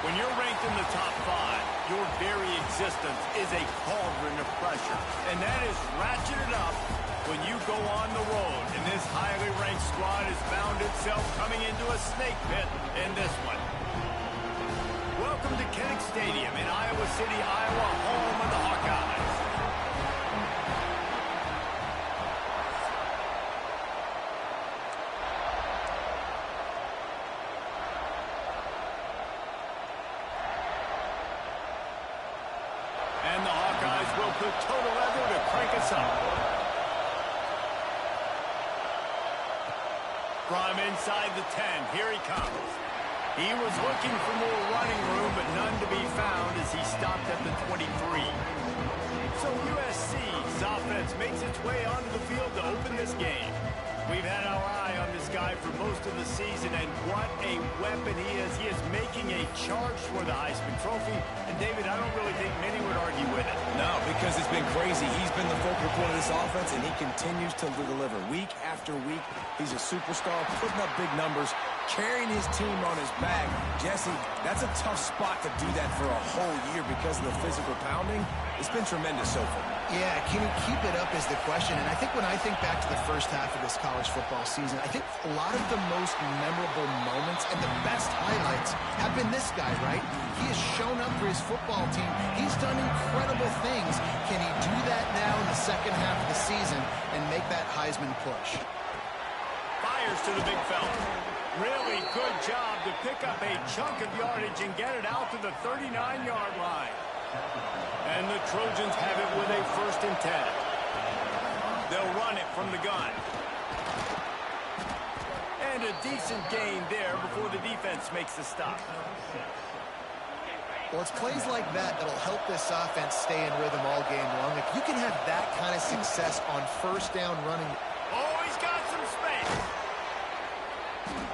When you're ranked in the top 5, your very existence is a cauldron of pressure. And that is ratcheted up when you go on the road. And this highly ranked squad has found itself coming into a snake pit in this one. Welcome to Kinnick Stadium in Iowa City, Iowa, home of the Hawkeyes. And the Hawkeyes will put total leather to crank us up. From inside the 10, here he comes. He was looking for more running room, but none to be found as he stopped at the 23. So USC's offense makes its way onto the field to open this game. We've had our eye on this guy for most of the season, and what a weapon he is. He is making a charge for the Heisman Trophy. And, David, I don't really think many would argue with it. No, because it's been crazy. He's been the focal point of this offense, and he continues to deliver week after week. He's a superstar, putting up big numbers, carrying his team on his back. Jesse, that's a tough spot to do that for a whole year because of the physical pounding. It's been tremendous so far. Yeah, can he keep it up is the question. And I think when I think back to the first half of this college football season, I think a lot of the most memorable moments and the best highlights have been this guy, right? He has shown up for his football team. He's done incredible things. Can he do that now in the second half of the season and make that Heisman push? Fires to the big fella. Really good job to pick up a chunk of yardage and get it out to the 39-yard line. And the Trojans have it with a 1st and 10. They'll run it from the gun. And a decent gain there before the defense makes the stop. Well, it's plays like that that'll help this offense stay in rhythm all game long. If you can have that kind of success on 1st down running. Oh, he's got some space.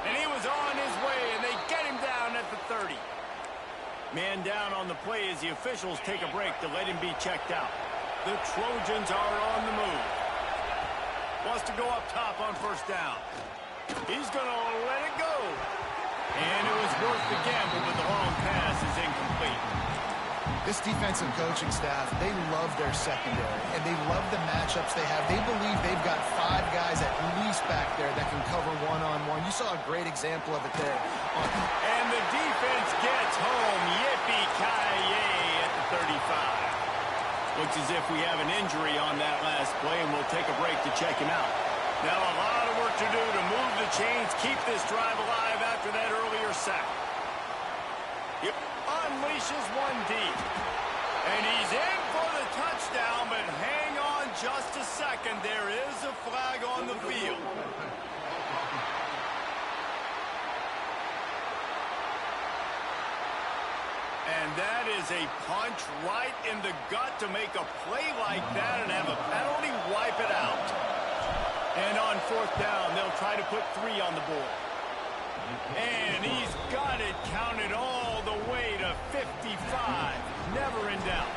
And he was on his way, and they get him down at the 30. Man down on the play as the officials take a break to let him be checked out. The Trojans are on the move. Wants to go up top on 1st down. He's going to let it go. And it was worth the gamble, but the long pass is incomplete. This defensive coaching staff, they love their secondary, and they love the matchups they have. They believe they've got 5 guys at least back there that can cover one-on-one. You saw a great example of it there. And the defense gets home. Yippee-ki-yay at the 35. Looks as if we have an injury on that last play, and we'll take a break to check him out. Now a lot of work to do to move the chains, keep this drive alive after that earlier sack. Yep. Unleashes one deep. And he's in for the touchdown, but hang on just a second. There is a flag on the field. And that is a punch right in the gut to make a play like that and have a penalty wipe it out. And on 4th down, they'll try to put 3 on the board. And he's got it counted all the way to 55. Never in doubt.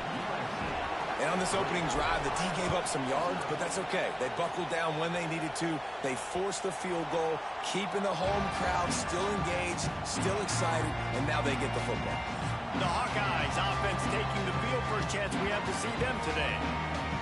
And on this opening drive, the D gave up some yards, but that's okay. They buckled down when they needed to. They forced the field goal, keeping the home crowd still engaged, still excited, and now they get the football. The Hawkeyes offense taking the field for a chance we have to see them today.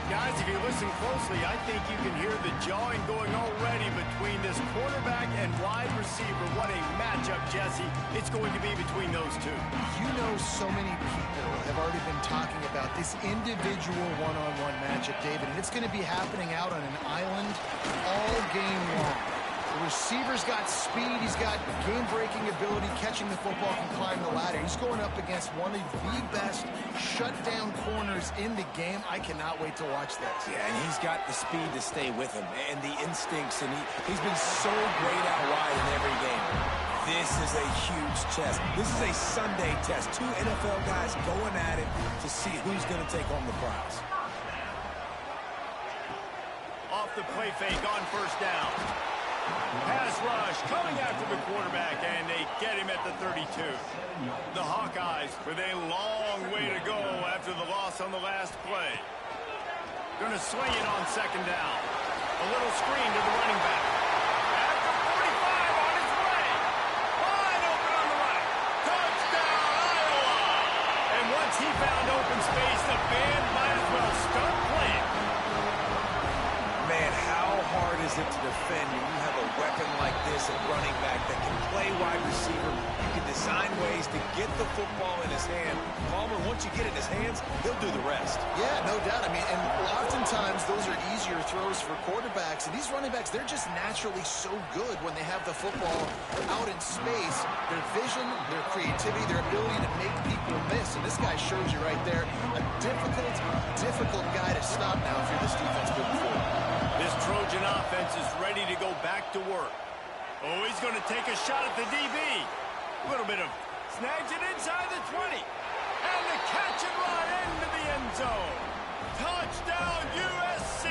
Guys, if you listen closely, I think you can hear the jawing going already between this quarterback and wide receiver. What a matchup, Jesse. It's going to be between those two. You know, so many people have already been talking about this individual one-on-one matchup, David, and it's going to be happening out on an island all game long. The receiver's got speed, he's got game-breaking ability, catching the football, can climb the ladder. He's going up against one of the best shutdown corners in the game. I cannot wait to watch this. Yeah, and he's got the speed to stay with him and the instincts, and he's been so great out wide in every game. This is a huge test. This is a Sunday test. 2 NFL guys going at it to see who's going to take home the prize. Off the play fake on 1st down. Pass rush coming after the quarterback, and they get him at the 32. The Hawkeyes with a long way to go after the loss on the last play. Going to swing it on 2nd down. A little screen to the running back. At the 45 on his way. Wide open on the right. Touchdown, open space. The band might as well start playing. Man, how hard is it to defend when you have a weapon like this at running back that can play wide receiver? You can design ways to get the football in his hand. Palmer, once you get it in his hands, he'll do the rest. Yeah, no doubt. I mean, and oftentimes those are easier throws for quarterbacks. And these running backs, they're just naturally so good when they have the football out in space. Their vision, their creativity, their ability to make people miss. And this guy shows you right there a difficult guy to stop now if you're this defense moving forward. This Trojan offense is ready to go back to work. Oh, he's going to take a shot at the DB. A little bit of snags it inside the 20. And the catch and run into the end zone. Touchdown, USC.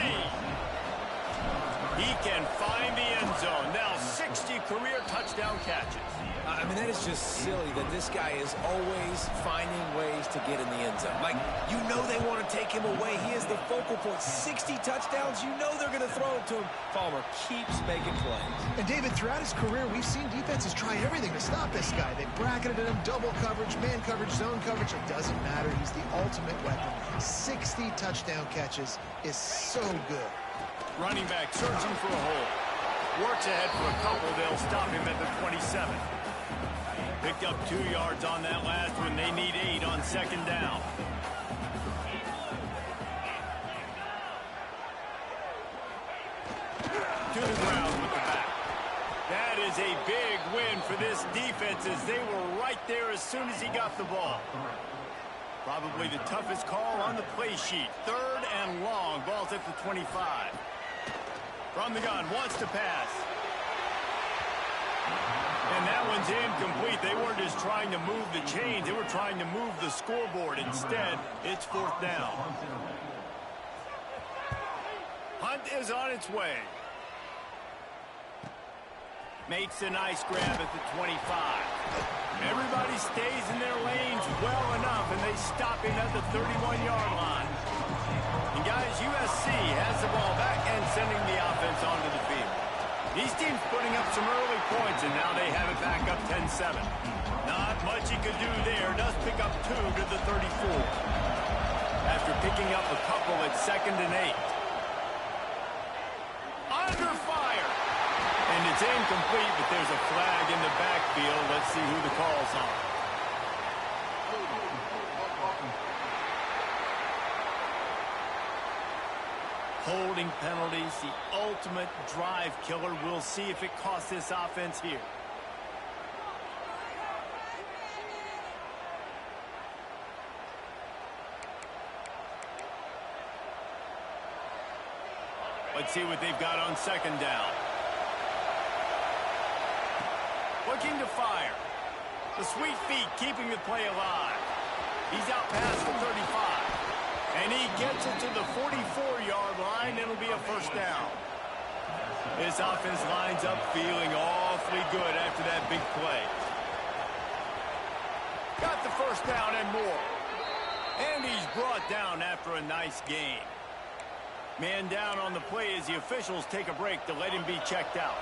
He can find the end zone. Now 60 career touchdown catches. I mean, that is just silly that this guy is always finding ways to get in the end zone. Like, you know they want to take him away. He is the focal point. 60 touchdowns, you know they're going to throw it to him. Palmer keeps making plays. And, David, throughout his career, we've seen defenses try everything to stop this guy. They bracketed him, double coverage, man coverage, zone coverage. It doesn't matter. He's the ultimate weapon. 60 touchdown catches is so good. Running back searching for a hole. Works ahead for a couple. They'll stop him at the 27. Picked up 2 yards on that last one. They need 8 on second down. To the ground with the back. That is a big win for this defense as they were right there as soon as he got the ball. Probably the toughest call on the play sheet. 3rd and long. Ball's at the 25. From the gun, wants to pass. And that one's incomplete. They weren't just trying to move the chains. They were trying to move the scoreboard. Instead, it's 4th down. Hunt is on its way. Makes a nice grab at the 25. Everybody stays in their lanes well enough, and they stop him at the 31-yard line. And guys, USC has the ball back and sending the offense onto the field. These teams putting up some early points, and now they have it back up 10-7. Not much he could do there. Does pick up 2 to the 34. After picking up a couple at 2nd and 8. Under fire. And it's incomplete, but there's a flag in the backfield. Let's see who the call's on. Holding penalties, the ultimate drive killer. We'll see if it costs this offense here. Let's see what they've got on second down. Looking to fire. The sweet feet keeping the play alive. He's out past the 35. And he gets it to the 44-yard line. It'll be a 1st down. This offense lines up feeling awfully good after that big play. Got the 1st down and more. And he's brought down after a nice gain. Man down on the play as the officials take a break to let him be checked out.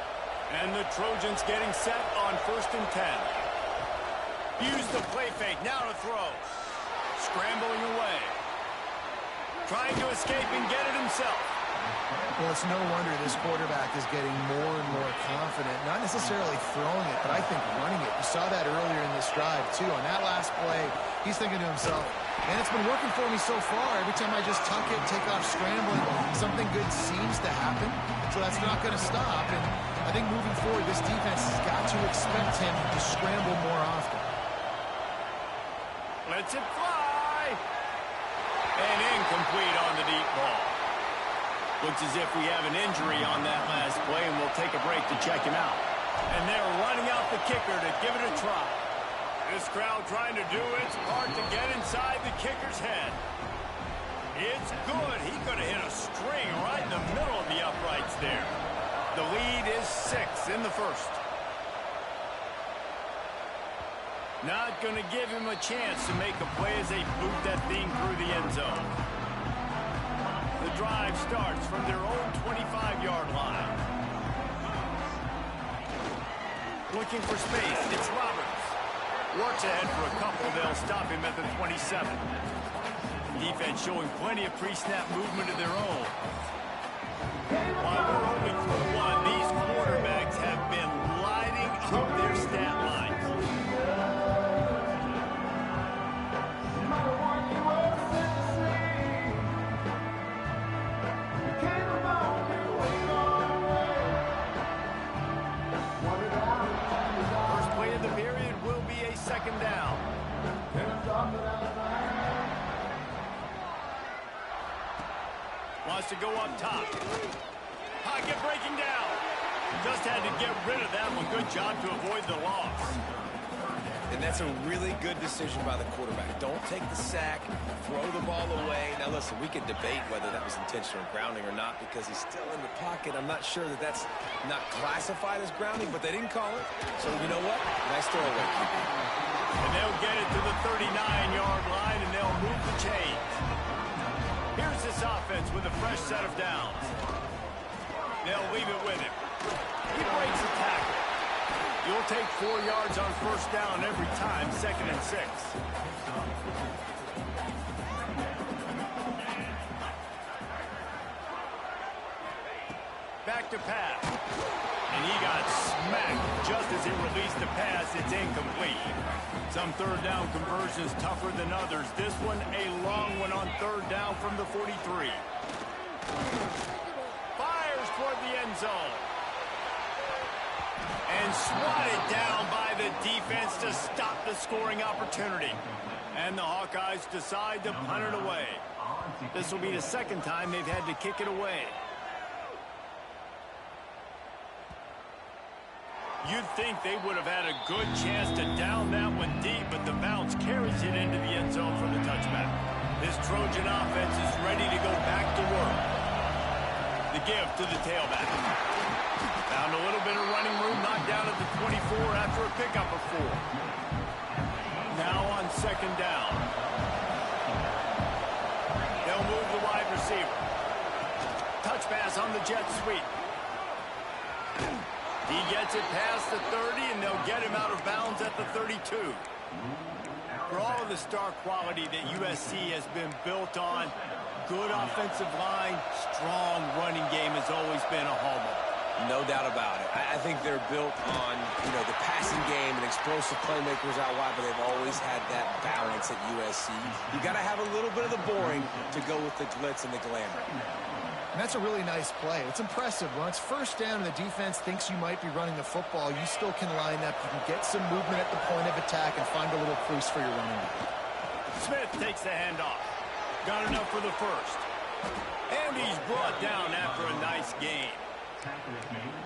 And the Trojans getting set on 1st and 10. Use the play fake. Now to throw. Scrambling away. Trying to escape and get it himself. Well, it's no wonder this quarterback is getting more and more confident. Not necessarily throwing it, but I think running it. You saw that earlier in this drive, too. On that last play, he's thinking to himself, man, it's been working for me so far. Every time I just tuck it, take off scrambling, something good seems to happen. So that's not going to stop. And I think moving forward, this defense has got to expect him to scramble more often. Lets it fly. And incomplete on the deep ball. Looks as if we have an injury on that last play, and we'll take a break to check him out. And they're running out the kicker to give it a try. This crowd trying to do its part to get inside the kicker's head. It's good. He could have hit a string right in the middle of the uprights there. The lead is 6 in the 1st. Not going to give him a chance to make a play as they boot that thing through the end zone. The drive starts from their own 25-yard line. Looking for space. It's Roberts. Works ahead for a couple. They'll stop him at the 27. Defense showing plenty of pre-snap movement of their own. While we're only through one, these quarterbacks have been lighting up their stat lines. First play of the period will be a second down. Wants to go up top. Pocket breaking down. Just had to get rid of that one. Good job to avoid the loss. And that's a really good decision by the quarterback. Don't take the sack, throw the ball away. Now, listen, we can debate whether that was intentional grounding or not because he's still in the pocket. I'm not sure that that's not classified as grounding, but they didn't call it. So, you know what? Nice throwaway. And they'll get it to the 39-yard line, and they'll move the chains. Here's this offense with a fresh set of downs. They'll leave it with him. He breaks the tackle. You'll take 4 yards on first down every time, 2nd and 6. Back to pass. And he got smacked just as he released the pass. It's incomplete. Some third down conversions tougher than others. This one, a long one on third down from the 43. Fires toward the end zone. And swatted down by the defense to stop the scoring opportunity. And the Hawkeyes decide to punt it away. This will be the second time they've had to kick it away. You'd think they would have had a good chance to down that one deep, but the bounce carries it into the end zone for the touchback. This Trojan offense is ready to go back to work. The give to the tailback. Found a little bit of running room, knocked down at the 24 after a pickup of 4. Now on second down. They'll move the wide receiver. Touch pass on the jet sweep. He gets it past the 30, and they'll get him out of bounds at the 32. For all of the star quality that USC has been built on, good offensive line, strong running game has always been a hallmark. No doubt about it. I think they're built on, the passing game and explosive playmakers out wide, but they've always had that balance at USC. You got to have a little bit of the boring to go with the glitz and the glamour. And that's a really nice play. It's impressive. When it's first down and the defense thinks you might be running the football, you still can line up. You can get some movement at the point of attack and find a little crease for your running back. Smith takes the handoff. Got enough for the first. And he's brought down after a nice game.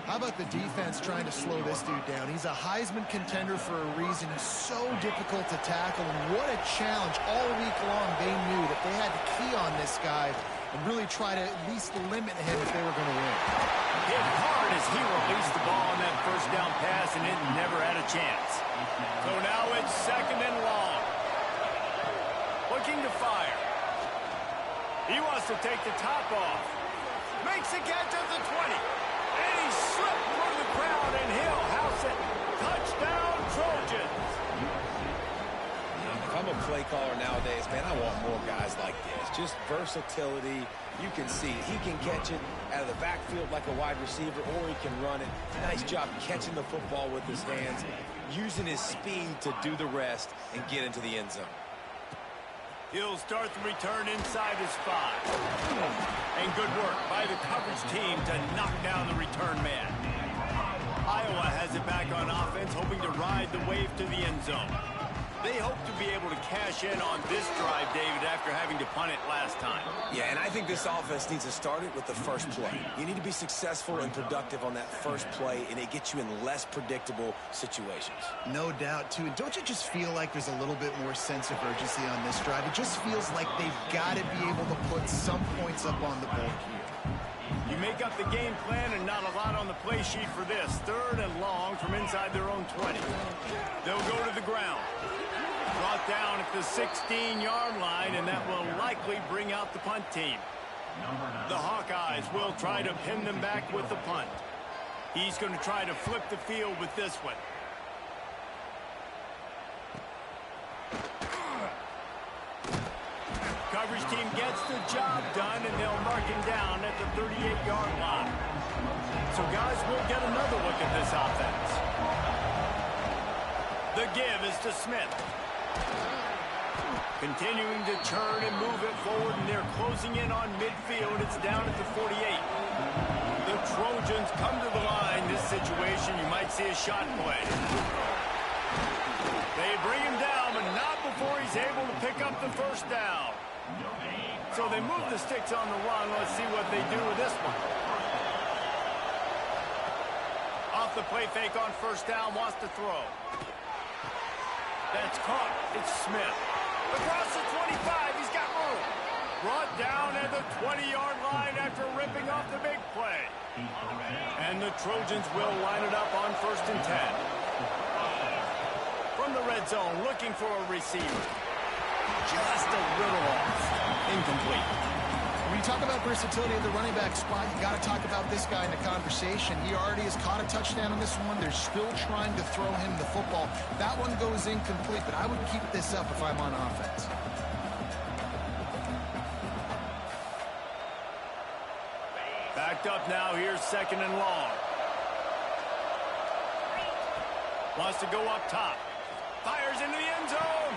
How about the defense trying to slow this dude down? He's a Heisman contender for a reason. He's so difficult to tackle, and what a challenge. All week long, they knew that they had to key on this guy and really try to at least limit him if they were going to win. Hit hard as he released the ball on that first down pass, and it never had a chance. So now it's second and long. Looking to fire. He wants to take the top off. Makes the catch at the 20. And he slipped through the crowd, and he'll house it. Touchdown, Trojans. If I'm a play caller nowadays, man, I want more guys like this. Just versatility. You can see it. He can catch it out of the backfield like a wide receiver, or he can run it. Nice job catching the football with his hands, using his speed to do the rest and get into the end zone. He'll start the return inside his 5. And good work by the coverage team to knock down the return man. Iowa has it back on offense, hoping to ride the wave to the end zone. They hope to be able to cash in on this drive, David, after having to punt it last time. Yeah, and I think this offense needs to start it with the first play. You need to be successful and productive on that first play, and it gets you in less predictable situations. No doubt, too. And don't you just feel like there's a little bit more sense of urgency on this drive? It just feels like they've got to be able to put some points up on the board here. You make up the game plan and not a lot on the play sheet for this. Third and long from inside their own 20. They'll go to the ground. Brought down at the 16-yard line, and that will likely bring out the punt team. The Hawkeyes will try to pin them back with the punt. He's going to try to flip the field with this one. Receivers team gets the job done, and they'll mark him down at the 38-yard line. So, guys, we'll get another look at this offense. The give is to Smith. Continuing to turn and move it forward, and they're closing in on midfield. It's down at the 48. The Trojans come to the line. This situation, you might see a shot play. They bring him down, but not before he's able to pick up the first down. So they move the sticks on the run. Let's see what they do with this one. Off the play fake on first down, wants to throw. That's caught. It's Smith. Across the 25, he's got room. Brought down at the 20-yard line after ripping off the big play. And the Trojans will line it up on 1st and 10. From the red zone, looking for a receiver. Just a little off. Incomplete. When you talk about versatility at the running back spot, you got to talk about this guy in the conversation. He already has caught a touchdown on this one. They're still trying to throw him the football. That one goes incomplete, but I would keep this up if I'm on offense. Backed up now. Here's 2nd and long. Wants to go up top. Fires into the end zone.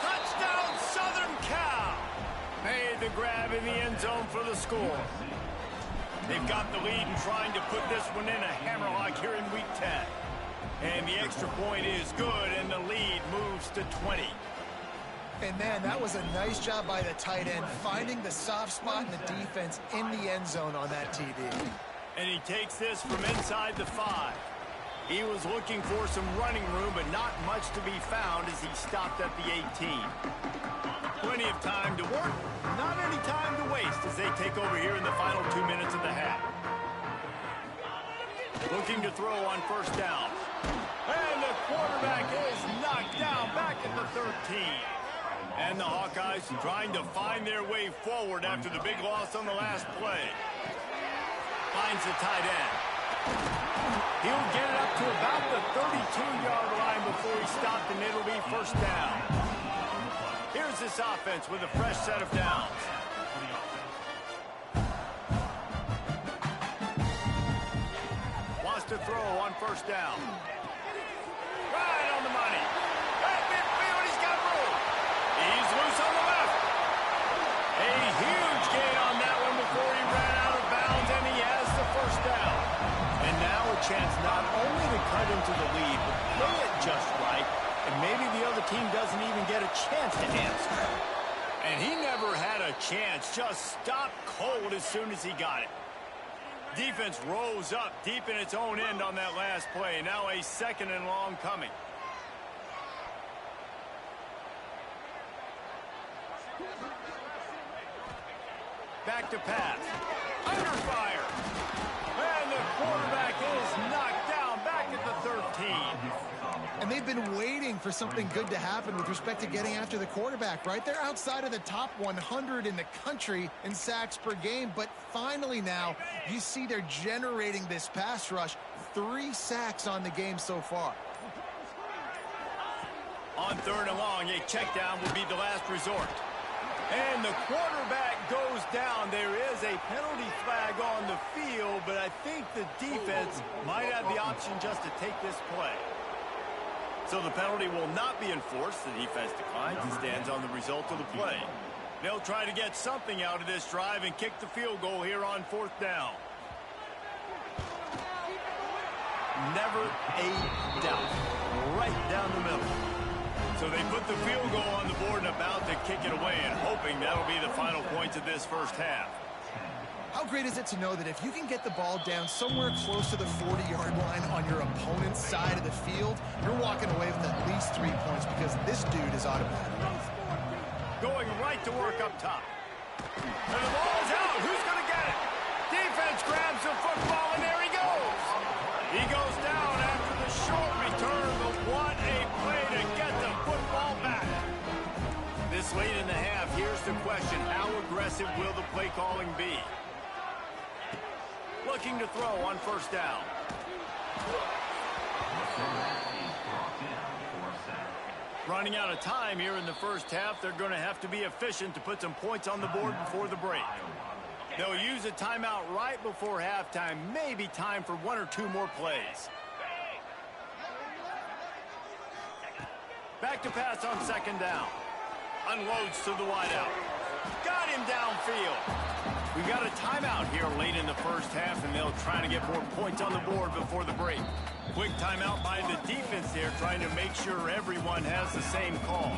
Touchdown, Southern Cal. Made the grab in the end zone for the score. They've got the lead and trying to put this one in a hammerlock here in week 10. And the extra point is good, and the lead moves to 20. And, man, that was a nice job by the tight end, finding the soft spot in the defense in the end zone on that TD. And he takes this from inside the 5. He was looking for some running room, but not much to be found as he stopped at the 18. Plenty of time to work, not any time to waste as they take over here in the final 2 minutes of the half. Looking to throw on first down. And the quarterback is knocked down back at the 13. And the Hawkeyes trying to find their way forward after the big loss on the last play. Finds the tight end. He'll get it up to about the 32-yard line before he stopped, and it'll be first down. Here's this offense with a fresh set of downs. Wants to throw on first down. Right on the money. At midfield, he's got room. He's loose on the left. A huge gain on that one before he ran out of bounds, and he has the first down. And now a chance not only to cut into the lead, but play it just right, and maybe the other team doesn't even get a chance to answer. And he never had a chance, just stopped cold as soon as he got it. Defense rose up deep in its own end on that last play. Now a 2nd and long coming. Back to pass. Under fire. And the quarterback is knocked down back at the 13. And they've been waiting for something good to happen with respect to getting after the quarterback, right? They're outside of the top 100 in the country in sacks per game, but finally now you see they're generating this pass rush. 3 sacks on the game so far. On 3rd and long, a check down will be the last resort. And the quarterback goes down. There is a penalty flag on the field, but I think the defense might have the option just to take this play. So the penalty will not be enforced. The defense declines and stands on the result of the play. They'll try to get something out of this drive and kick the field goal here on 4th down. Never a doubt. Right down the middle. So they put the field goal on the board and about to kick it away, and hoping that'll be the final points of this first half. How great is it to know that if you can get the ball down somewhere close to the 40-yard line on your opponent's side of the field, you're walking away with at least 3 points because this dude is automatic. Going right to work up top. And the ball's out. Who's going to get it? Defense grabs the football, and there he goes. He goes down after the short return, but what a play to get the football back. This late in the half, here's the question. How aggressive will the play calling be? Looking to throw on first down. Running out of time here in the first half. They're going to have to be efficient to put some points on the board before the break. They'll use a timeout right before halftime. Maybe time for 1 or 2 more plays. Back to pass on second down. Unloads to the wideout. Got him downfield. We've got a timeout here late in the first half, and they'll try to get more points on the board before the break. Quick timeout by the defense there, trying to make sure everyone has the same call.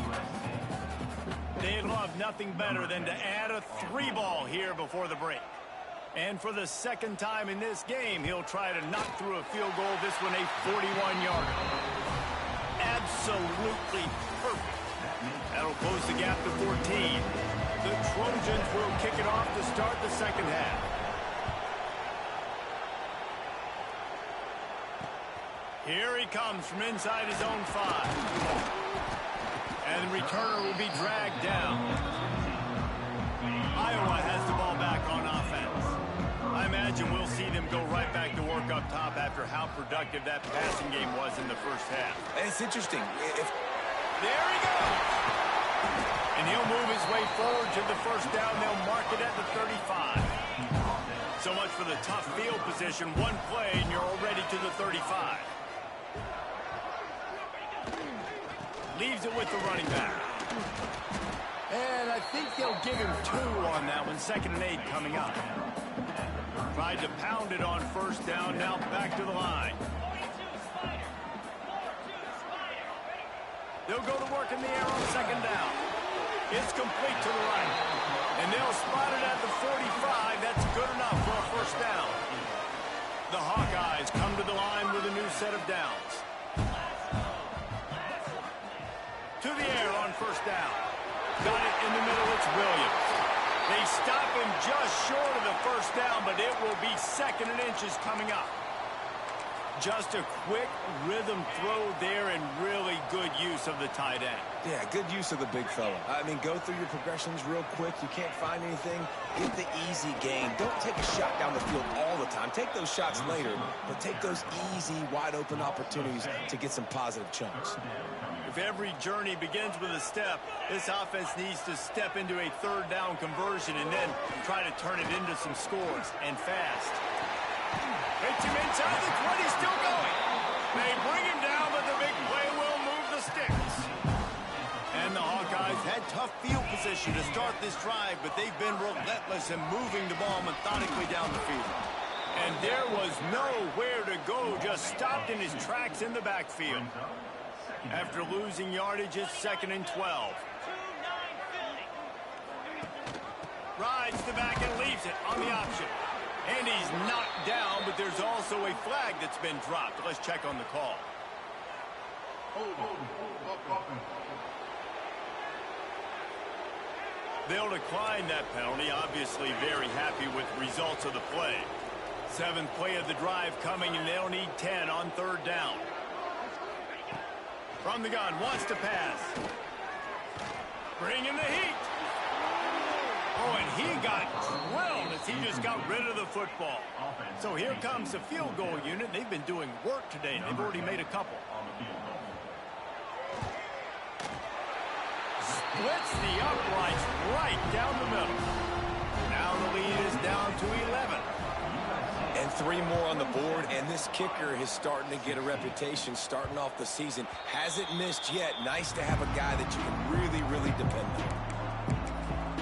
They'd love nothing better than to add a 3-ball here before the break. And for the second time in this game, he'll try to knock through a field goal, this one a 41-yarder. Absolutely perfect. That'll close the gap to 14. The Trojans will kick it off to start the second half. Here he comes from inside his own 5. And the returner will be dragged down. Iowa has the ball back on offense. I imagine we'll see them go right back to work up top after how productive that passing game was in the first half. It's interesting. There he goes. And he'll move his way forward to the first down. They'll mark it at the 35. So much for the tough field position. One play, and you're already to the 35. Leaves it with the running back. And I think they'll give him 2 on that one. 2nd and 8 coming up. Tried to pound it on first down. Now back to the line. They'll go to work in the air on second down. It's complete to the right. And they'll spot it at the 45. That's good enough for a first down. The Hawkeyes come to the line with a new set of downs. To the air on first down. Got it in the middle. It's Williams. They stop him just short of the first down, but it will be 2nd and inches coming up. Just a quick rhythm throw there and really good use of the tight end. Yeah, good use of the big fella. I mean, go through your progressions real quick. You can't find anything. Get the easy gain. Don't take a shot down the field all the time. Take those shots later, but take those easy, wide-open opportunities to get some positive chunks. If every journey begins with a step, this offense needs to step into a 3rd down conversion and then try to turn it into some scores, and fast. Hits him inside the 20, still going. They bring him down, but the big play will move the sticks. And the Hawkeyes had tough field position to start this drive, but they've been relentless in moving the ball methodically down the field. And there was nowhere to go, just stopped in his tracks in the backfield. After losing yardage, it's 2nd and 12. Rides the back and leaves it on the option. And he's knocked down, but there's also a flag that's been dropped. Let's check on the call. They'll decline that penalty. Obviously very happy with the results of the play. 7th play of the drive coming, and they'll need 10 on 3rd down. From the gun, wants to pass. Bring in the heat. Oh, and he got drilled as he just got rid of the football. So here comes the field goal unit. They've been doing work today. They've already made a couple. Splits the uprights right down the middle. Now the lead is down to 11. And 3 more on the board, and this kicker is starting to get a reputation starting off the season. Hasn't missed yet. Nice to have a guy that you can really, really depend on.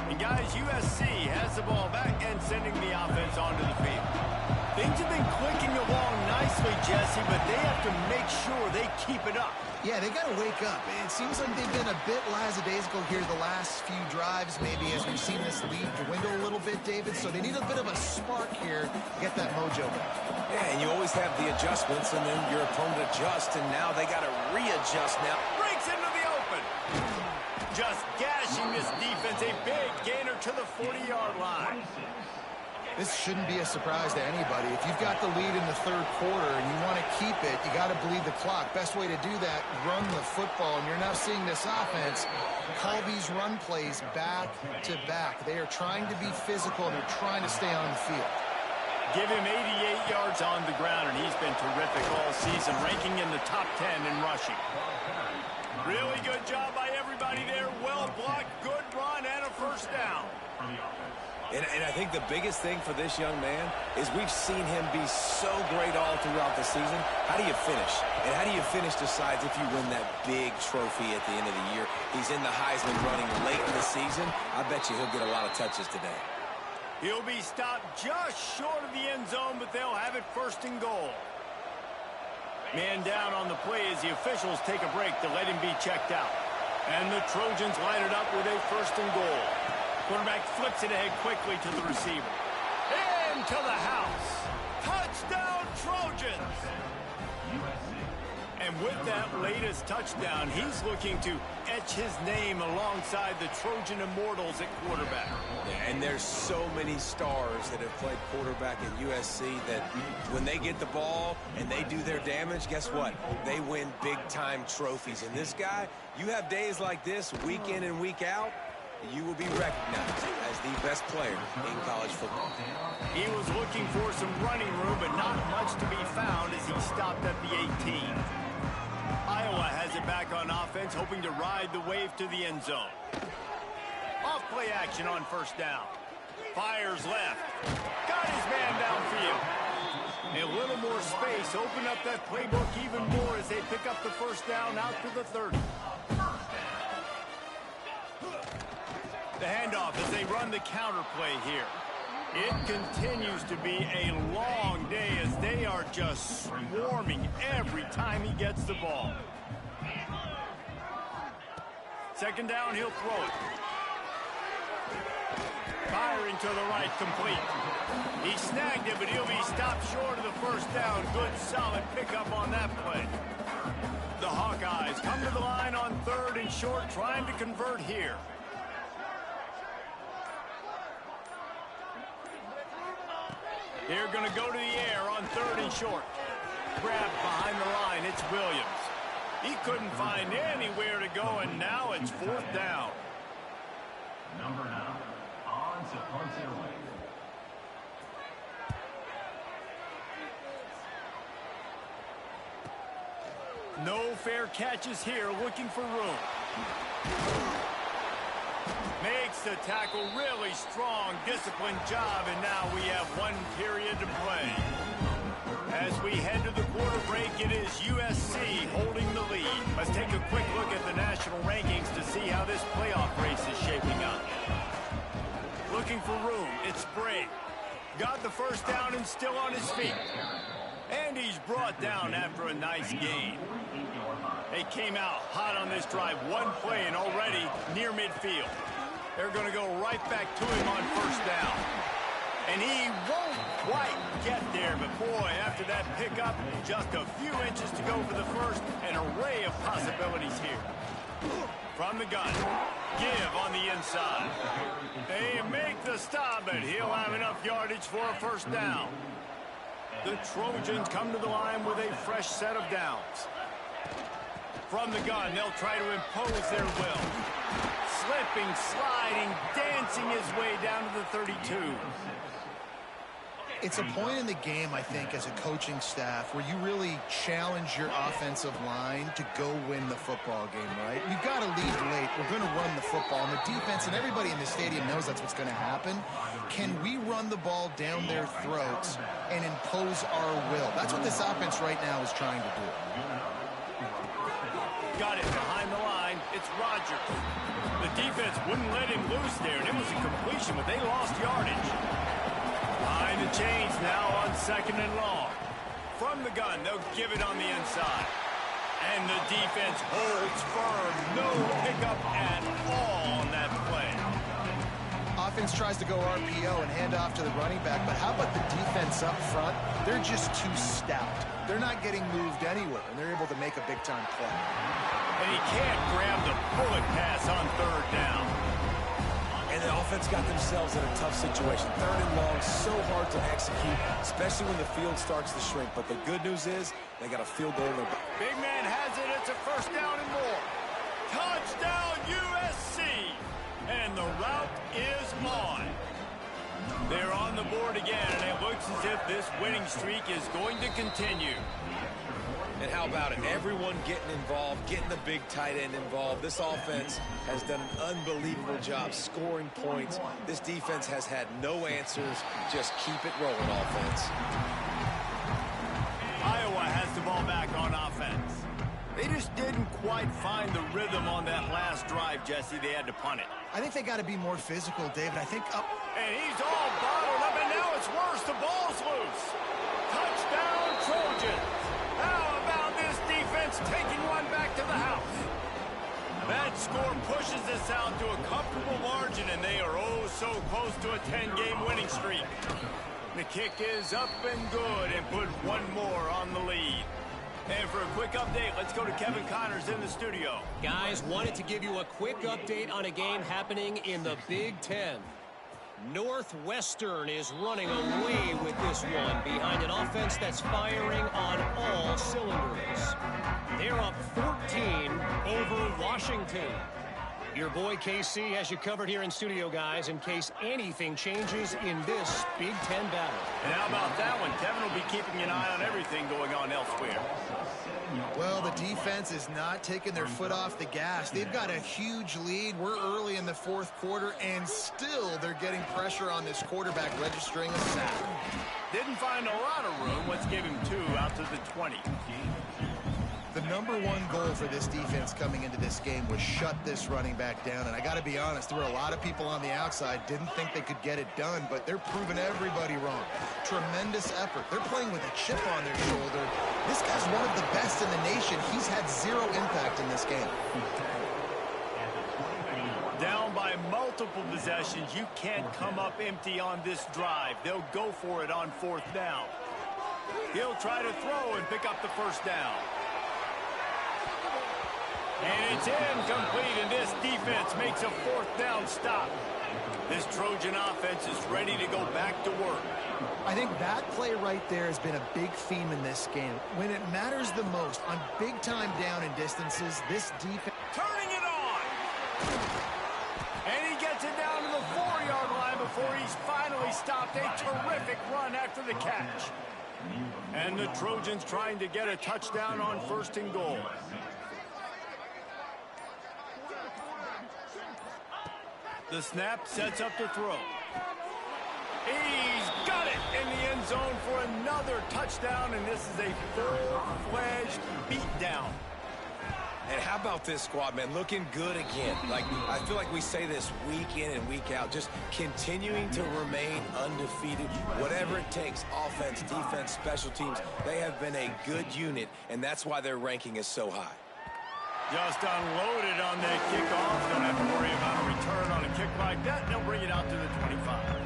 And guys, USC has the ball back and sending the offense onto the field. Things have been clicking along nicely, Jesse, but they have to make sure they keep it up. Yeah, they got to wake up. It seems like they've been a bit lackadaisical here the last few drives, maybe, as we've seen this lead dwindle a little bit, David. So they need a bit of a spark here to get that mojo back. Yeah, and you always have the adjustments, and then your opponent adjusts, and now they got to readjust now. Breaks into the open. Just gashing this defense. A big gainer to the 40-yard line. This shouldn't be a surprise to anybody. If you've got the lead in the 3rd quarter and you want to keep it, you got to bleed the clock. Best way to do that, run the football. And you're now seeing this offense call these run plays back to back. They are trying to be physical. They're trying to stay on the field. Give him 88 yards on the ground, and he's been terrific all season, ranking in the top 10 in rushing. Really good job by everybody there. Well blocked, good run, and a first down. And I think the biggest thing for this young man is we've seen him be so great all throughout the season. How do you finish? And how do you finish decides if you win that big trophy at the end of the year. He's in the Heisman running late in the season. I bet you he'll get a lot of touches today. He'll be stopped just short of the end zone, but they'll have it first and goal. Man down on the play as the officials take a break to let him be checked out. And the Trojans line it up with a first and goal. Quarterback flips it ahead quickly to the receiver. Into the house. Touchdown, Trojans! And with that latest touchdown, he's looking to etch his name alongside the Trojan Immortals at quarterback. And there's so many stars that have played quarterback at USC that when they get the ball and they do their damage, guess what? They win big-time trophies. And this guy, you have days like this, week in and week out, you will be recognized as the best player in college football. He was looking for some running room, but not much to be found as he stopped at the 18. Iowa has it back on offense, hoping to ride the wave to the end zone. Off play action on first down. Fires left. Got his man downfield. A little more space. Open up that playbook even more as they pick up the first down out to the 30. The handoff as they run the counter play here. It continues to be a long day as they are just swarming every time he gets the ball. Second down, he'll throw it. Firing to the right, complete. He snagged it, but he'll be stopped short of the first down. Good, solid pickup on that play. The Hawkeyes come to the line on third and short, trying to convert here. They're going to go to the air on third and short. Grabbed behind the line, it's Williams. He couldn't find anywhere to go, and now it's fourth down. Number 9, on to punt it away. No fair catches here, looking for room. Makes the tackle really strong, disciplined job, and now we have one period to play. As we head to the quarter break, it is USC holding the lead. Let's take a quick look at the national rankings to see how this playoff race is shaping up. Looking for room, it's Bray. Got the first down and still on his feet. And he's brought down after a nice gain. They came out hot on this drive, one play and already near midfield. They're going to go right back to him on first down. And he won't quite get there, but boy, after that pickup, just a few inches to go for the first, an array of possibilities here. From the gun, give on the inside. They make the stop, but he'll have enough yardage for a first down. The Trojans come to the line with a fresh set of downs. From the gun, they'll try to impose their will. Slipping, sliding, dancing his way down to the 32. It's a point in the game, I think, as a coaching staff where you really challenge your offensive line to go win the football game, right? We've got to lead late. We're going to run the football. And the defense and everybody in the stadium knows that's what's going to happen. Can we run the ball down their throats and impose our will? That's what this offense right now is trying to do. Got it behind the line. It's Rodgers. The defense wouldn't let him loose there, and it was a completion, but they lost yardage. Behind the chains now on second and long. From the gun, they'll give it on the inside. And the defense holds firm. No pickup at all on that play. Offense tries to go RPO and hand off to the running back, but how about the defense up front? They're just too stout. They're not getting moved anywhere, and they're able to make a big-time play. And he can't grab the bullet pass on third down. And the offense got themselves in a tough situation. Third and long, so hard to execute, especially when the field starts to shrink. But the good news is they got a field goal in their back. Big man has it. It's a first down and more. Touchdown, USC. And the route is on. They're on the board again, and it looks as if this winning streak is going to continue. And how about it? Everyone getting involved, getting the big tight end involved. This offense has done an unbelievable job scoring points. This defense has had no answers. Just keep it rolling, offense. Iowa has the ball back on offense. They just didn't quite find the rhythm on that last drive, Jesse. They had to punt it. I think they got to be more physical, David. I think And he's all bottled up, and now it's worse. The ball's loose. Touchdown, Trojans. How about this defense taking one back to the house? That score pushes us out to a comfortable margin, and they are oh so close to a 10-game winning streak. The kick is up and good, and put one more on the lead. And for a quick update, let's go to Kevin Connors in the studio. Guys, wanted to give you a quick update on a game happening in the Big Ten. Northwestern is running away with this one behind an offense that's firing on all cylinders. They're up 14 over Washington. Your boy KC has you covered here in studio, guys, in case anything changes in this Big Ten battle. And how about that one? Kevin will be keeping an eye on everything going on elsewhere. well, the defense is not taking their foot off the gas. They've got a huge lead. We're early in the fourth quarter, and still they're getting pressure on this quarterback, registering a sack. Didn't find a lot of room. Let's give him 2 out to the 20. The number one goal for this defense coming into this game was shut this running back down. And I got to be honest, there were a lot of people on the outside didn't think they could get it done, but they're proving everybody wrong. Tremendous effort. They're playing with a chip on their shoulder. This guy's one of the best in the nation. He's had 0 impact in this game. Down by multiple possessions, you can't come up empty on this drive. They'll go for it on 4th down. He'll try to throw and pick up the 1st down. And it's incomplete, and this defense makes a 4th down stop. This Trojan offense is ready to go back to work. I think that play right there has been a big theme in this game. When it matters the most, on big-time down and distances, this defense... Turning it on! And he gets it down to the 4-yard line before he's finally stopped. A terrific run after the catch. And the Trojans trying to get a touchdown on 1st and goal. The snap sets up the throw. He's got it in the end zone for another touchdown, and this is a full-fledged beatdown. And how about this squad, man? Looking good again. Like, I feel like we say this week in and week out, just continuing to remain undefeated. Whatever it takes, offense, defense, special teams, they have been a good unit, and that's why their ranking is so high. Just unloaded on that kickoff. Don't have to worry about a return on a kick like that. They'll bring it out to the 25.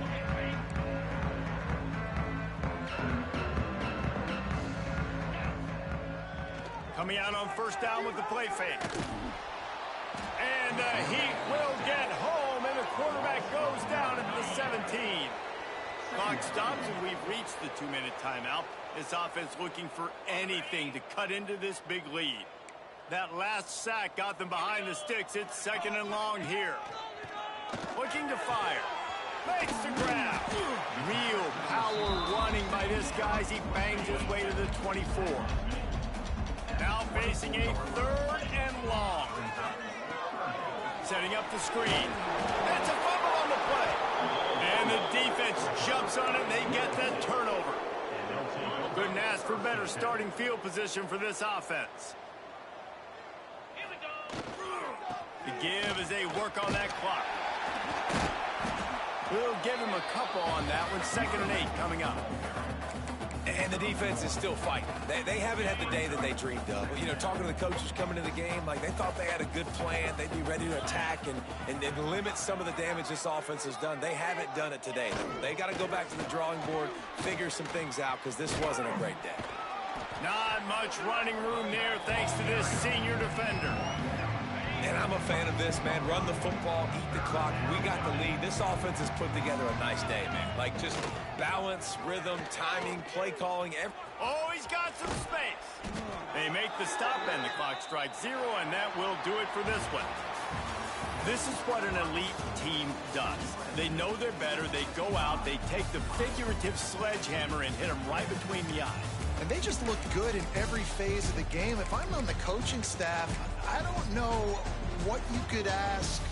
Coming out on 1st down with the play fake. And the Heat will get home, and the quarterback goes down at the 17. Clock stops, and we've reached the 2-minute timeout. This offense looking for anything to cut into this big lead. That last sack got them behind the sticks. It's 2nd and long here. Looking to fire. Makes the grab. Real power running by this guy as he bangs his way to the 24. Now facing a 3rd and long. Setting up the screen. That's a fumble on the play. And the defense jumps on it. They get that turnover. Couldn't ask for better starting field position for this offense. The give as they work on that clock. We'll give him a couple on that one. 2nd and 8 coming up. And the defense is still fighting. They haven't had the day that they dreamed of. You know, talking to the coaches coming to the game, like they thought they had a good plan. They'd be ready to attack and limit some of the damage this offense has done. They haven't done it today. They got to go back to the drawing board, figure some things out, because this wasn't a great day. Not much running room there thanks to this senior defender. And I'm a fan of this, man. Run the football, eat the clock. We got the lead. This offense has put together a nice day, man. Like just balance, rhythm, timing, play calling. Oh, he's got some space. They make the stop and the clock strikes 0, and that will do it for this one. This is what an elite team does. They know they're better. They go out. They take the figurative sledgehammer and hit them right between the eyes. And they just look good in every phase of the game. If I'm on the coaching staff, I don't know what you could ask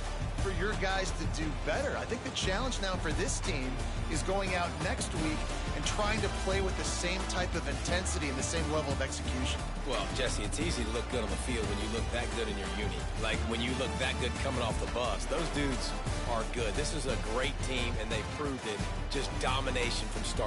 for your guys to do better. I think the challenge now for this team is going out next week and trying to play with the same type of intensity and the same level of execution. Well, Jesse, it's easy to look good on the field when you look that good in your uni. Like when you look that good coming off the bus. Those dudes are good. This is a great team, and they proved it. Just domination from start